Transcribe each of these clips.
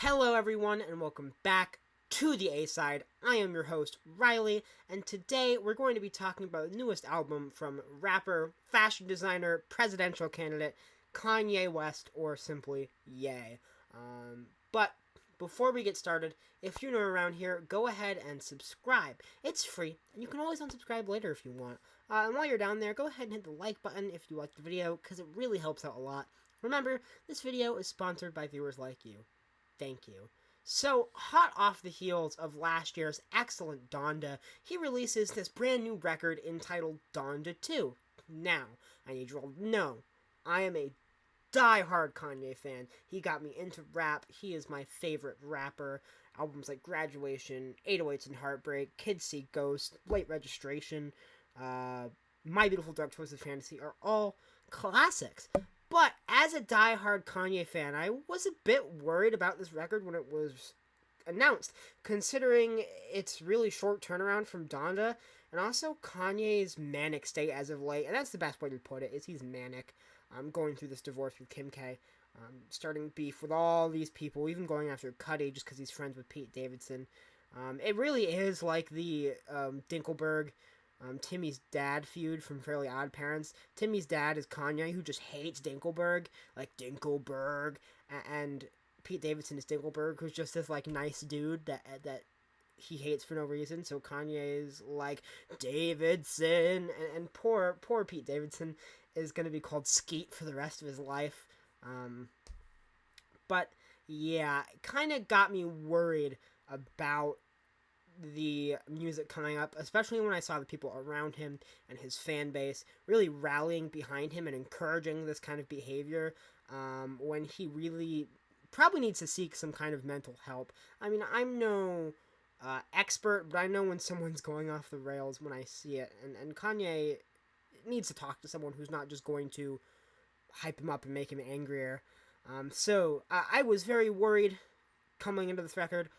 Hello, everyone, and welcome back to the A-Side. I am your host, Riley, and today we're going to be talking about the newest album from rapper, fashion designer, presidential candidate, Kanye West, or simply Ye. But before we get started, if you're new around here, go ahead and subscribe. It's free, and you can always unsubscribe later if you want. And while you're down there, go ahead and hit the like button if you like the video, because it really helps out a lot. Remember, this video is sponsored by viewers like you. Thank you. So, hot off the heels of last year's excellent Donda, he releases this brand new record entitled Donda 2. Now, I need you all to know, I am a die-hard Kanye fan. He got me into rap. He is my favorite rapper. Albums like Graduation, 808s and Heartbreak, Kids See Ghosts, Late Registration, My Beautiful Dark Twisted Fantasy are all classics. But as a die-hard Kanye fan, I was a bit worried about this record when it was announced, considering its really short turnaround from Donda, and also Kanye's manic state as of late, and that's the best way to put it, is he's manic. Going through this divorce with Kim K, starting beef with all these people, even going after Cudi just because he's friends with Pete Davidson. It really is like the Dinkelberg Timmy's dad feud from Fairly Odd Parents. Timmy's dad is Kanye, who just hates Dinkelberg, like Dinkelberg, and Pete Davidson is Dinkelberg, who's just this like nice dude that he hates for no reason. So Kanye is like Davidson, and poor Pete Davidson is gonna be called Skeet for the rest of his life. But yeah, it kind of got me worried about the music coming up, especially when I saw the people around him and his fan base really rallying behind him and encouraging this kind of behavior, when he really probably needs to seek some kind of mental help. I mean, I'm no expert, but I know when someone's going off the rails when I see it, and Kanye needs to talk to someone who's not just going to hype him up and make him angrier. So I was very worried coming into this record.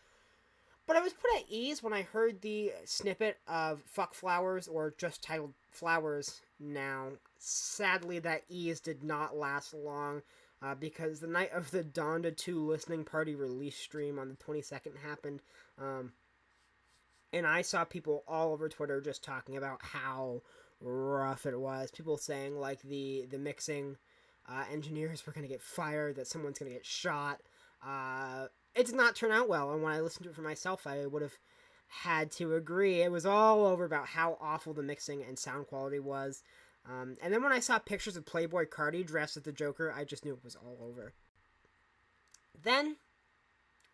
But I was put at ease when I heard the snippet of Fuck Flowers, or just titled Flowers now. Sadly, that ease did not last long, because the night of the Donda 2 listening party release stream on the 22nd happened, and I saw people all over Twitter just talking about how rough it was. People saying, like, the mixing engineers were going to get fired, that someone's going to get shot. It did not turn out well, and when I listened to it for myself, I would have had to agree. It was all over about how awful the mixing and sound quality was. And then when I saw pictures of Playboy Cardi dressed as the Joker, I just knew it was all over. Then,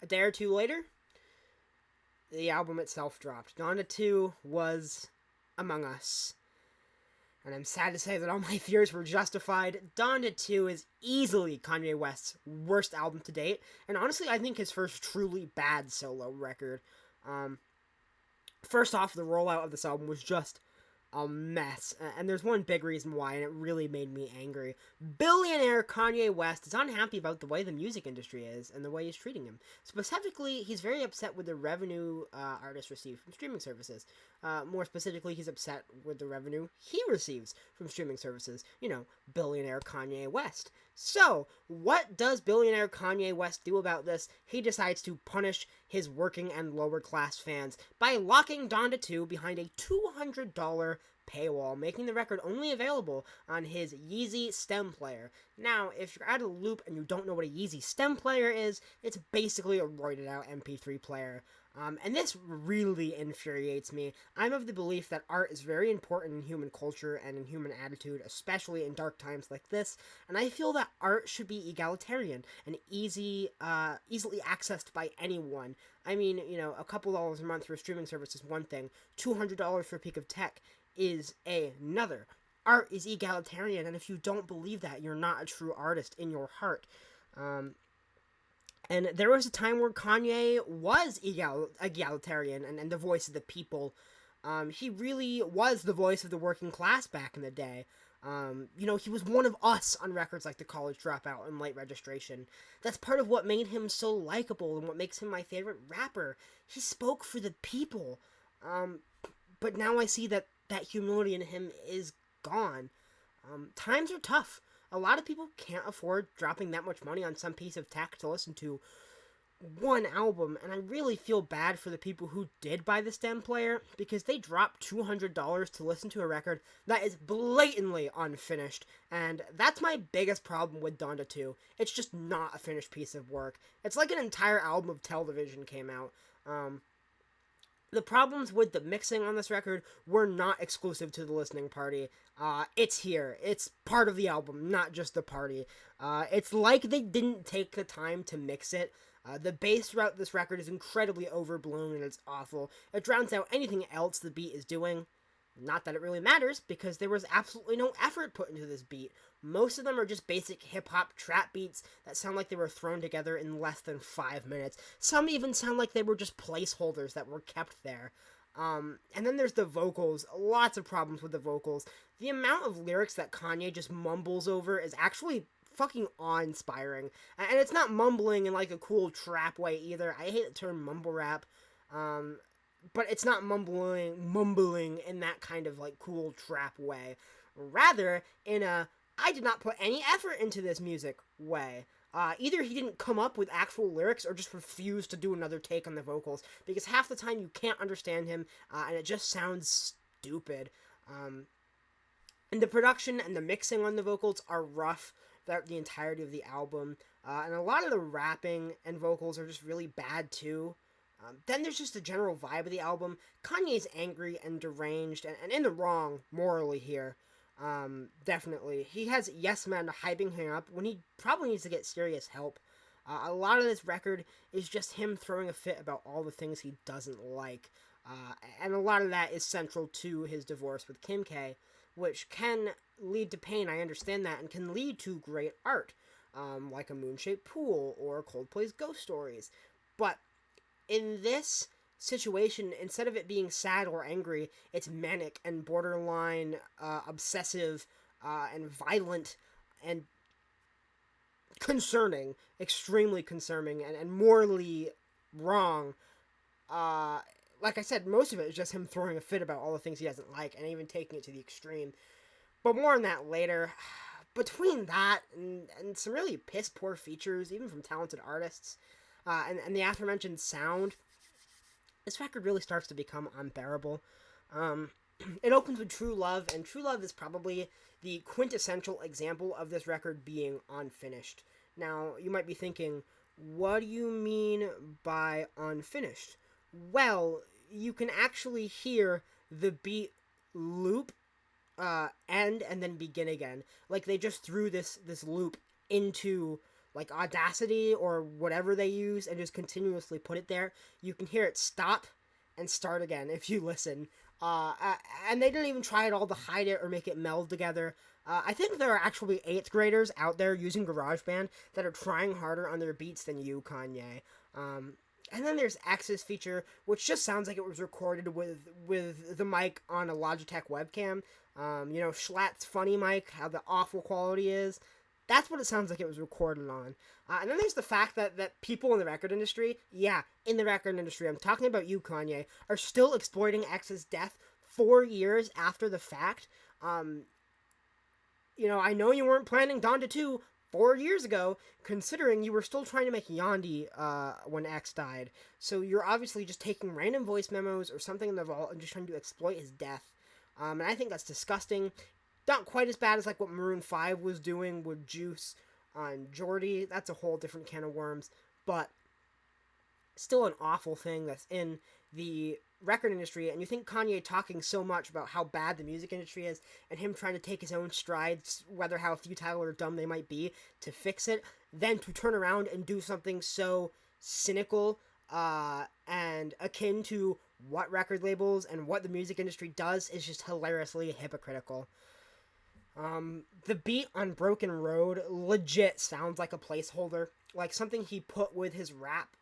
a day or two later, the album itself dropped. Donda 2 was Among Us. And I'm sad to say that all my fears were justified. Donda 2 is easily Kanye West's worst album to date, and honestly, I think his first truly bad solo record. First off, the rollout of this album was just a mess, and there's one big reason why, and it really made me angry. Billionaire Kanye West is unhappy about the way the music industry is and the way he's treating him. Specifically, he's very upset with the revenue artists receive from streaming services. More specifically, he's upset with the revenue he receives from streaming services. You know, billionaire Kanye West. So, what does billionaire Kanye West do about this? He decides to punish his working and lower class fans by locking Donda 2 behind a $200 paywall, making the record only available on his Yeezy stem player. Now, if you're out of the loop and you don't know what a Yeezy stem player is, it's basically a roided out MP3 player. And this really infuriates me. I'm of the belief that art is very important in human culture and in human attitude, especially in dark times like this, and I feel that art should be egalitarian and easily accessed by anyone. I mean, you know, a couple dollars a month for a streaming service is one thing, $200 for a peak of tech is another. Art is egalitarian, and if you don't believe that, you're not a true artist in your heart. And there was a time where Kanye was egalitarian and the voice of the people. He really was the voice of the working class back in the day. You know, he was one of us on records like The College Dropout and Late Registration. That's part of what made him so likable and what makes him my favorite rapper. He spoke for the people. But now I see that humility in him is gone. Times are tough. A lot of people can't afford dropping that much money on some piece of tech to listen to one album, and I really feel bad for the people who did buy the stem player because they dropped $200 to listen to a record that is blatantly unfinished, and that's my biggest problem with Donda 2. It's just not a finished piece of work. It's like an entire album of television came out. The problems with the mixing on this record were not exclusive to the listening party. It's here. It's part of the album, not just the party. It's like they didn't take the time to mix it. The bass throughout this record is incredibly overblown and it's awful. It drowns out anything else the beat is doing. Not that it really matters, because there was absolutely no effort put into this beat. Most of them are just basic hip-hop trap beats that sound like they were thrown together in less than 5 minutes. Some even sound like they were just placeholders that were kept there. And then there's the vocals. Lots of problems with the vocals. The amount of lyrics that Kanye just mumbles over is actually fucking awe-inspiring. And it's not mumbling in like a cool trap way either. I hate the term mumble rap. But it's not mumbling in that kind of like cool trap way. Rather, in a I did not put any effort into this music way. Either he didn't come up with actual lyrics or just refused to do another take on the vocals, because half the time you can't understand him and it just sounds stupid. And the production and the mixing on the vocals are rough throughout the entirety of the album, and a lot of the rapping and vocals are just really bad too. Then there's just the general vibe of the album. Kanye's angry and deranged and in the wrong morally here. Definitely. He has yes men hyping him up when he probably needs to get serious help. A lot of this record is just him throwing a fit about all the things he doesn't like. And a lot of that is central to his divorce with Kim K, which can lead to pain, I understand that, and can lead to great art, like a Moon-Shaped Pool or Coldplay's Ghost Stories. But in this situation, instead of it being sad or angry, it's manic and borderline obsessive and violent and concerning, extremely concerning and morally wrong. Like I said, most of it is just him throwing a fit about all the things he doesn't like and even taking it to the extreme. But more on that later. Between that and some really piss poor features, even from talented artists, and the aforementioned sound, this record really starts to become unbearable. It opens with True Love, and True Love is probably the quintessential example of this record being unfinished. Now, you might be thinking, what do you mean by unfinished? Well, you can actually hear the beat loop, end, and then begin again. Like, they just threw this loop into like Audacity or whatever they use and just continuously put it there. You can hear it stop and start again if you listen. And they didn't even try at all to hide it or make it meld together. I think there are actually 8th graders out there using GarageBand that are trying harder on their beats than you, Kanye. And then there's X's feature, which just sounds like it was recorded with the mic on a Logitech webcam. Schlatt's funny mic, how the awful quality is. That's what it sounds like it was recorded on. And then there's the fact that people in the record industry, in the record industry, I'm talking about you, Kanye, are still exploiting X's death 4 years after the fact. I know you weren't planning Donda 2 4 years ago, considering you were still trying to make Yandi when X died. So you're obviously just taking random voice memos or something in the vault and just trying to exploit his death. And I think that's disgusting. Not quite as bad as like what Maroon 5 was doing with Juice on Jordy. That's a whole different can of worms. But still an awful thing that's in the record industry. And you think Kanye talking so much about how bad the music industry is and him trying to take his own strides, whether how futile or dumb they might be, to fix it, then to turn around and do something so cynical and akin to what record labels and what the music industry does is just hilariously hypocritical. The beat on Broken Road legit sounds like a placeholder, like something he put with his rap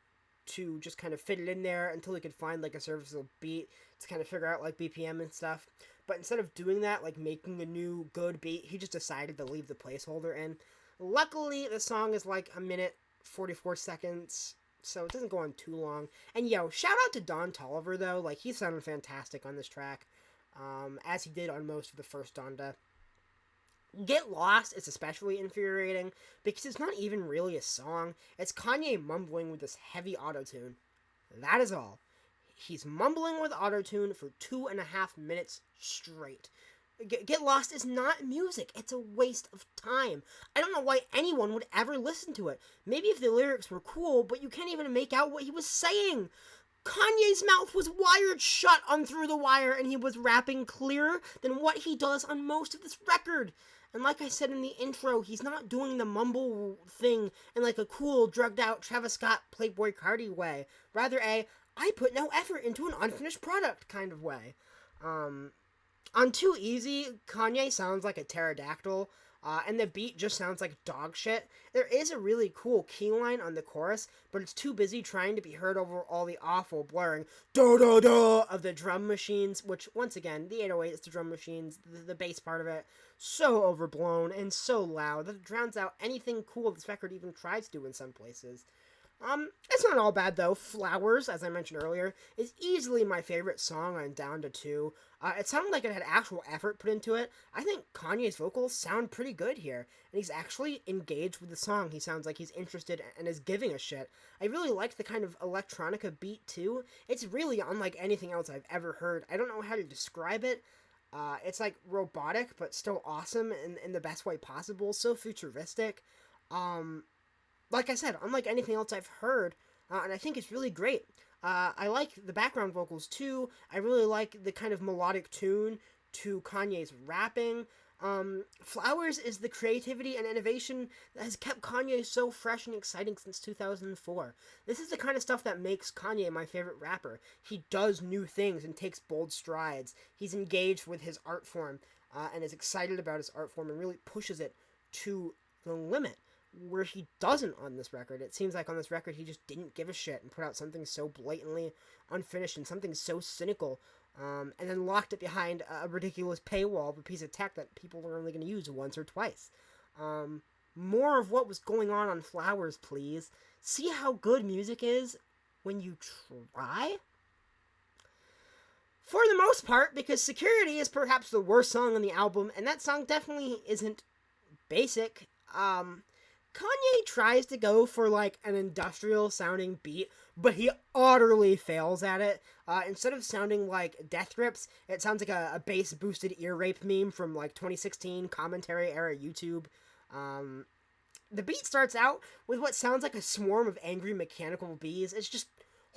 to just kind of fit it in there until he could find like a serviceable beat to kind of figure out like BPM and stuff. But instead of doing that, like making a new good beat, he just decided to leave the placeholder in. Luckily, the song is like a minute 44 seconds, so it doesn't go on too long. And shout out to Don Toliver though, like he sounded fantastic on this track, as he did on most of the first Donda. Get Lost is especially infuriating because it's not even really a song. It's Kanye mumbling with this heavy autotune. That is all. He's mumbling with autotune for 2.5 minutes straight. Get Lost is not music. It's a waste of time. I don't know why anyone would ever listen to it. Maybe if the lyrics were cool, but you can't even make out what he was saying. Kanye's mouth was wired shut on Through the Wire, and he was rapping clearer than what he does on most of this record. And like I said in the intro, he's not doing the mumble thing in like a cool, drugged out Travis Scott Playboy Cardi way. Rather I put no effort into an unfinished product kind of way. On Too Easy, Kanye sounds like a pterodactyl, and the beat just sounds like dog shit. There is a really cool key line on the chorus, but it's too busy trying to be heard over all the awful blaring da-da-da of the drum machines, which, once again, the 808 is the drum machines, the bass part of it, so overblown and so loud that it drowns out anything cool this record even tries to do in some places. It's not all bad though. Flowers, as I mentioned earlier, is easily my favorite song on Donda 2. It sounded like it had actual effort put into it. I think Kanye's vocals sound pretty good here, and he's actually engaged with the song. He sounds like he's interested and is giving a shit. I really like the kind of electronica beat too. It's really unlike anything else I've ever heard. I don't know how to describe it. It's like robotic, but still awesome in the best way possible. So futuristic. Like I said, unlike anything else I've heard, and I think it's really great. I like the background vocals too. I really like the kind of melodic tune to Kanye's rapping. Flowers is the creativity and innovation that has kept Kanye so fresh and exciting since 2004. This is the kind of stuff that makes Kanye my favorite rapper. He does new things and takes bold strides. He's engaged with his art form and is excited about his art form and really pushes it to the limit. Where he doesn't on this record. It seems like on this record he just didn't give a shit and put out something so blatantly unfinished and something so cynical, and then locked it behind a ridiculous paywall of a piece of tech that people are only going to use once or twice. More of what was going on Flowers, please. See how good music is when you try? For the most part, because Security is perhaps the worst song on the album, and that song definitely isn't basic. Kanye tries to go for like an industrial sounding beat, but he utterly fails at it. Instead of sounding like Death Grips, it sounds like a bass boosted ear rape meme from like 2016 commentary era YouTube. The beat starts out with what sounds like a swarm of angry mechanical bees. It's just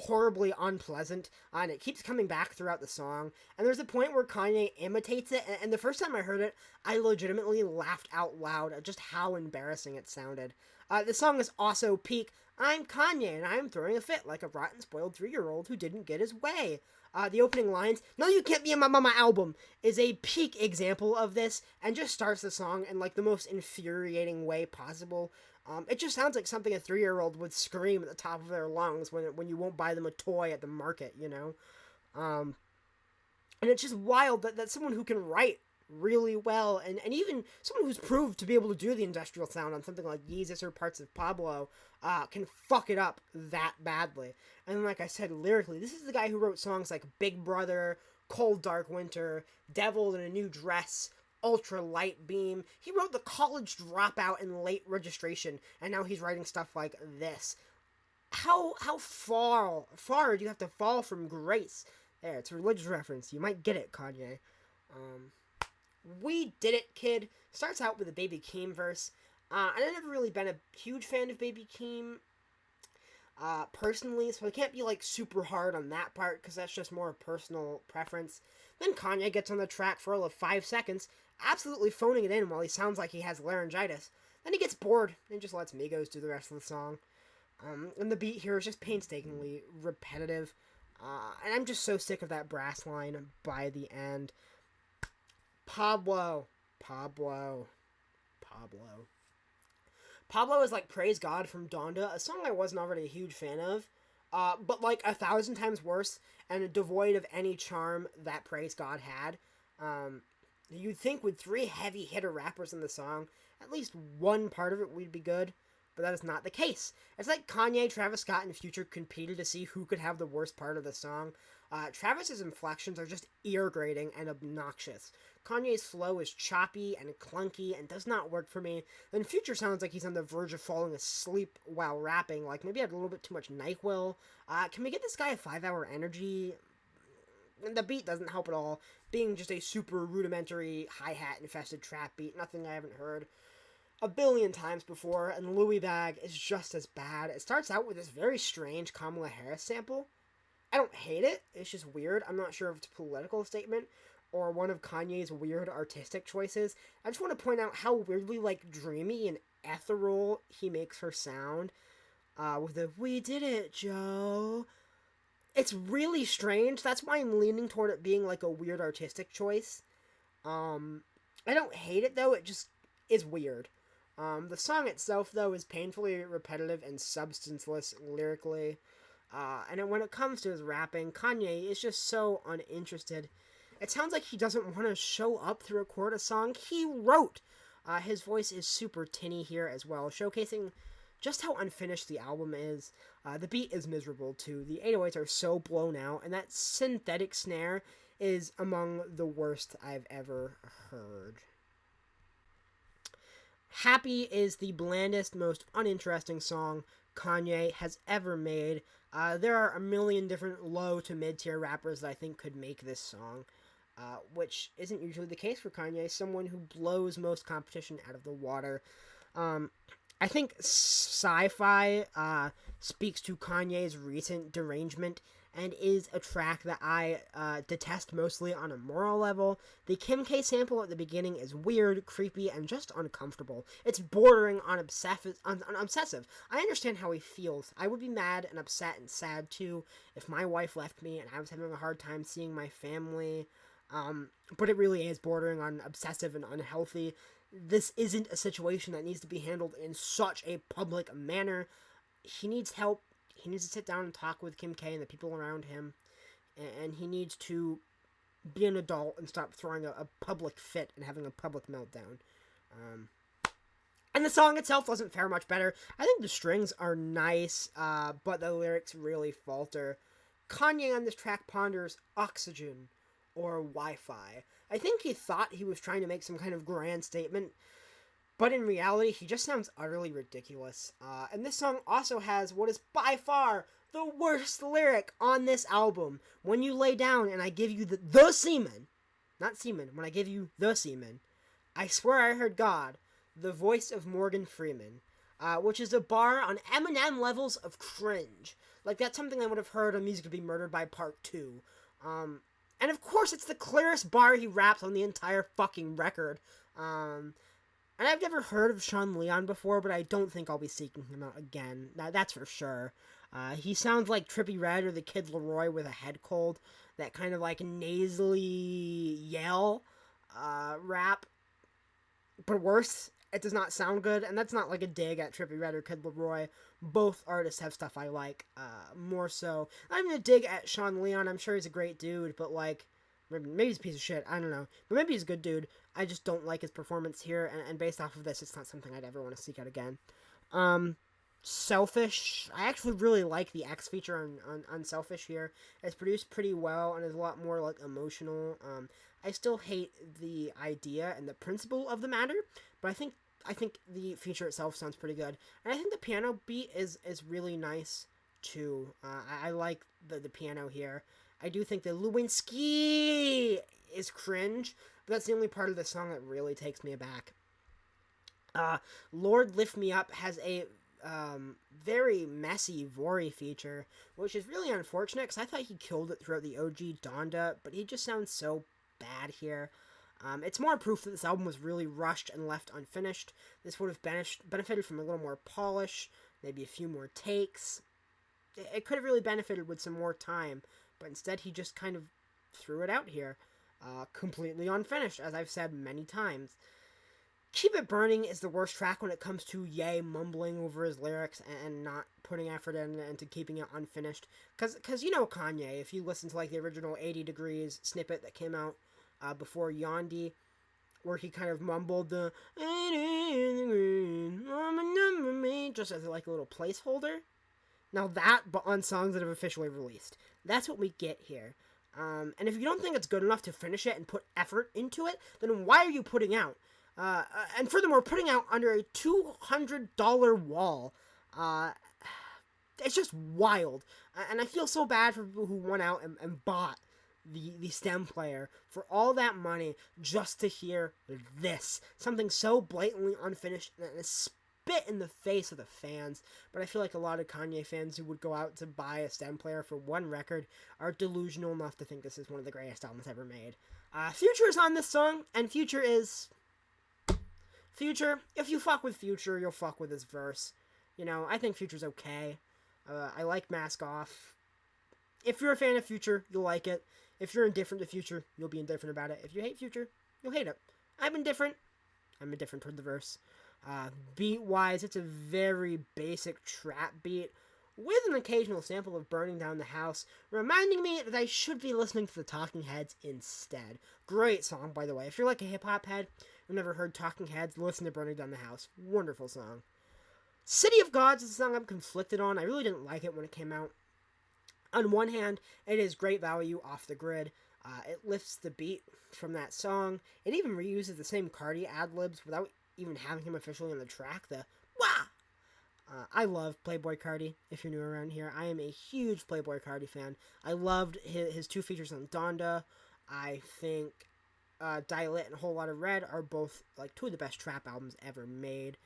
horribly unpleasant, and it keeps coming back throughout the song. And there's a point where Kanye imitates it, and the first time I heard it, I legitimately laughed out loud at just how embarrassing it sounded. The song is also peak, I'm Kanye, and I'm throwing a fit like a rotten, spoiled 3-year-old who didn't get his way. The opening lines, no you can't be in my mama album, is a peak example of this, and just starts the song in like the most infuriating way possible. It just sounds like something a 3-year-old would scream at the top of their lungs when you won't buy them a toy at the market, you know? And it's just wild that someone who can write really well, and even someone who's proved to be able to do the industrial sound on something like Yeezus or parts of Pablo, can fuck it up that badly. And like I said, lyrically, this is the guy who wrote songs like Big Brother, Cold Dark Winter, Devil in a New Dress, Ultra Light Beam. He wrote The College Dropout and Late Registration, and now he's writing stuff like this. How far do you have to fall from grace? There, it's a religious reference. You might get it, Kanye. We Did It, Kid starts out with a Baby Keem verse. I've never really been a huge fan of Baby Keem, personally, so I can't be like super hard on that part because that's just more personal preference. Then Kanye gets on the track for all of 5 seconds, absolutely phoning it in while he sounds like he has laryngitis. Then he gets bored and just lets Migos do the rest of the song. And the beat here is just painstakingly repetitive. And I'm just so sick of that brass line by the end. Pablo is like Praise God from Donda, a song I wasn't already a huge fan of, but like 1,000 times worse and devoid of any charm that Praise God had. You'd think with 3 heavy hitter rappers in the song, at least one part of it would be good, but that is not the case. It's like Kanye, Travis Scott, and Future competed to see who could have the worst part of the song. Travis's inflections are just ear-grating and obnoxious. Kanye's flow is choppy and clunky and does not work for me. Then Future sounds like he's on the verge of falling asleep while rapping, like maybe had a little bit too much NyQuil. Can we get this guy a 5-hour energy? The beat doesn't help at all, being just a super rudimentary hi-hat infested trap beat, nothing I haven't heard a billion times before, and Louis Bag is just as bad. It starts out with this very strange Kamala Harris sample. I don't hate it, it's just weird. I'm not sure if it's a political statement or one of Kanye's weird artistic choices. I just want to point out how weirdly, like, dreamy and ethereal he makes her sound. With the, "We did it, Joe." It's really strange. That's why I'm leaning toward it being, like, a weird artistic choice. I don't hate it, though. It just is weird. The song itself, though, is painfully repetitive and substanceless lyrically. And when it comes to his rapping, Kanye is just so uninterested. It sounds like he doesn't want to show up to record a song he wrote. His voice is super tinny here as well, showcasing just how unfinished the album is. The beat is miserable too. The 808s are so blown out, and that synthetic snare is among the worst I've ever heard. Happy is the blandest, most uninteresting song Kanye has ever made. There are a million different low to mid-tier rappers that I think could make this song, which isn't usually the case for Kanye, someone who blows most competition out of the water. I think Sci-Fi speaks to Kanye's recent derangement and is a track that I detest mostly on a moral level. The Kim K sample at the beginning is weird, creepy, and just uncomfortable. It's bordering on obsessive. I understand how he feels. I would be mad and upset and sad too if my wife left me and I was having a hard time seeing my family. But it really is bordering on obsessive and unhealthy. This isn't a situation that needs to be handled in such a public manner. He needs help. He needs to sit down and talk with Kim K and the people around him. And he needs to be an adult and stop throwing a public fit and having a public meltdown. And the song itself doesn't fare much better. I think the strings are nice, but the lyrics really falter. Kanye on this track ponders oxygen or Wi-Fi. I think he thought he was trying to make some kind of grand statement, but in reality, he just sounds utterly ridiculous. And this song also has what is by far the worst lyric on this album. When you lay down and I give you the semen, not semen, when I give you the semen, I swear I heard God, the voice of Morgan Freeman, which is a bar on Eminem levels of cringe. Like, that's something I would have heard on Music to Be Murdered by Part 2. And of course, it's the clearest bar he raps on the entire fucking record. And I've never heard of Sean Leon before, but I don't think I'll be seeking him out again. That's for sure. He sounds like Trippie Redd or the Kid Leroy with a head cold. That kind of like nasally yell rap. But worse, it does not sound good. And that's not like a dig at Trippie Redd or Kid Leroy. Both artists have stuff I like more so. I'm going to dig at Sean Leon. I'm sure he's a great dude, but like, maybe he's a piece of shit. I don't know. But maybe he's a good dude. I just don't like his performance here, and based off of this, it's not something I'd ever want to seek out again. Selfish. I actually really like the X feature on Selfish here. It's produced pretty well and is a lot more like emotional. I still hate the idea and the principle of the matter, but I think the feature itself sounds pretty good. And I think the piano beat is really nice too. I like the piano here. I do think the Lewinsky is cringe, but that's the only part of the song that really takes me aback. Lord Lift Me Up has a very messy Vori feature, which is really unfortunate because I thought he killed it throughout the OG Donda, but he just sounds so bad here. It's more proof that this album was really rushed and left unfinished. This would have benefited from a little more polish, maybe a few more takes. It could have really benefited with some more time, but instead he just kind of threw it out here. Completely unfinished, as I've said many times. Keep It Burning is the worst track when it comes to Ye mumbling over his lyrics and not putting effort into keeping it unfinished. Because you know Kanye, if you listen to like the original 80 Degrees snippet that came out before Yandhi, where he kind of mumbled the just as like a little placeholder. Now that, but on songs that have officially released. That's what we get here. And if you don't think it's good enough to finish it and put effort into it, then why are you putting out? And furthermore, putting out under a $200 wall. It's just wild. And I feel so bad for people who went out and bought the stem player for all that money just to hear this. Something so blatantly unfinished and a spit in the face of the fans. But I feel like a lot of Kanye fans who would go out to buy a stem player for one record are delusional enough to think this is one of the greatest albums ever made. Future is on this song, and Future is... Future, if you fuck with Future, you'll fuck with his verse. You know, I think Future's okay. I like Mask Off. If you're a fan of Future, you'll like it. If you're indifferent to Future, you'll be indifferent about it. If you hate Future, you'll hate it. I'm indifferent toward the verse. Beat-wise, it's a very basic trap beat with an occasional sample of Burning Down the House, reminding me that I should be listening to the Talking Heads instead. Great song, by the way. If you're like a hip-hop head who've never heard Talking Heads, listen to Burning Down the House. Wonderful song. City of Gods is a song I'm conflicted on. I really didn't like it when it came out. On one hand, it is great value off the grid. It lifts the beat from that song. It even reuses the same Cardi ad-libs without even having him officially on the track. The wah! I love Playboi Carti, if you're new around here. I am a huge Playboi Carti fan. I loved his two features on Donda. I think Die Lit and Whole Lotta Red are both like two of the best trap albums ever made.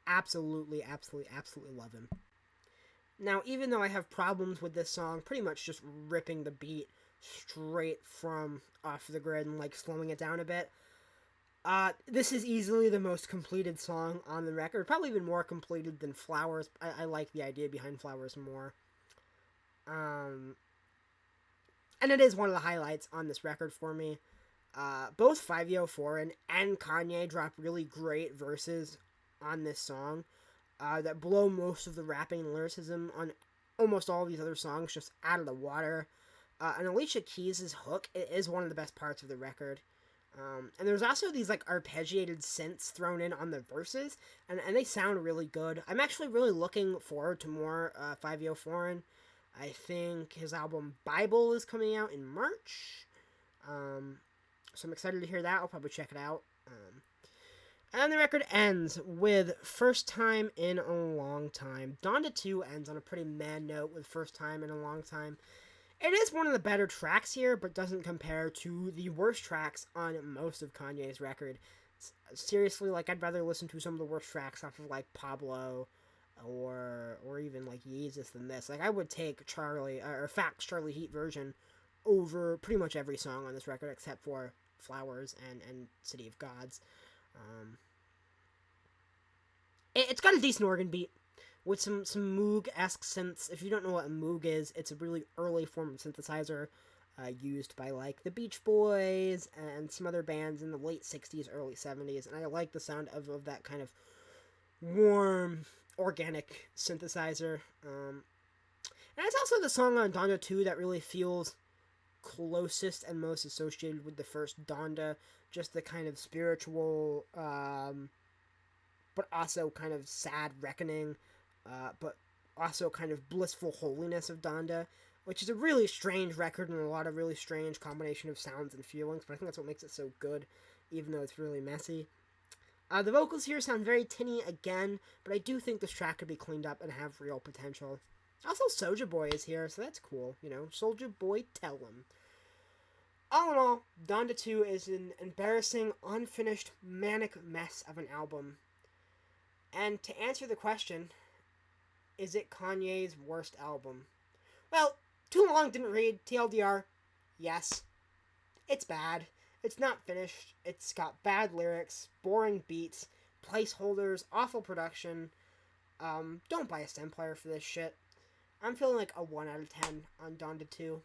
Absolutely love him. Now, even though I have problems with this song, pretty much just ripping the beat straight from off the grid and like slowing it down a bit, this is easily the most completed song on the record. Probably even more completed than Flowers. I like the idea behind Flowers more. And it is one of the highlights on this record for me. Both 5 Foreign and Kanye drop really great verses on this song that blow most of the rapping and lyricism on almost all of these other songs just out of the water. And Alicia Keys' hook is one of the best parts of the record. And there's also these like arpeggiated synths thrown in on the verses, and they sound really good. I'm actually really looking forward to more 5 Foreign. I think his album Bible is coming out in March. So I'm excited to hear that. I'll probably check it out. And the record ends with First Time in a Long Time. Donda 2 ends on a pretty mad note with First Time in a Long Time. It is one of the better tracks here, but doesn't compare to the worst tracks on most of Kanye's record. Seriously, like, I'd rather listen to some of the worst tracks off of, like, Pablo or even, like, Yeezus than this. Like, I would take Facts Charlie Heat version over pretty much every song on this record except for Flowers and City of Gods. It's got a decent organ beat with some Moog-esque synths. If you don't know what a Moog is, it's a really early form of synthesizer used by like the Beach Boys and some other bands in the late 60s, early 70s, and I like the sound of that kind of warm, organic synthesizer. And it's also the song on Donda 2 that really feels closest and most associated with the first Donda, just the kind of spiritual, but also kind of sad reckoning, but also kind of blissful holiness of Donda, which is a really strange record and a lot of really strange combination of sounds and feelings, but I think that's what makes it so good, even though it's really messy. The vocals here sound very tinny again, but I do think this track could be cleaned up and have real potential. Also, Soulja Boy is here, so that's cool, you know, Soulja Boy, tell him. All in all, Donda 2 is an embarrassing, unfinished, manic mess of an album. And to answer the question, is it Kanye's worst album? Well, Too Long Didn't Read, TLDR, yes. It's bad. It's not finished. It's got bad lyrics, boring beats, placeholders, awful production. Don't buy a stem player for this shit. I'm feeling like a 1 out of 10 on Donda 2.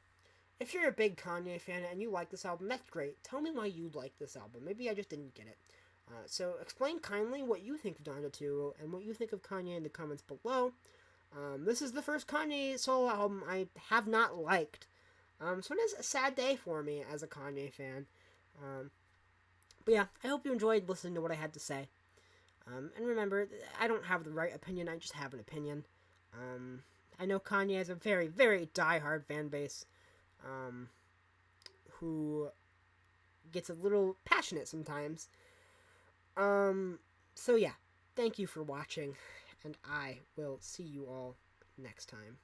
If you're a big Kanye fan and you like this album, that's great. Tell me why you like this album. Maybe I just didn't get it. So explain kindly what you think of Donda 2 and what you think of Kanye in the comments below. This is the first Kanye solo album I have not liked. So it is a sad day for me as a Kanye fan. But yeah, I hope you enjoyed listening to what I had to say. And remember, I don't have the right opinion, I just have an opinion. Um, I know Kanye has a very, very die-hard fan base um, who gets a little passionate sometimes. Um, so yeah, thank you for watching, and I will see you all next time.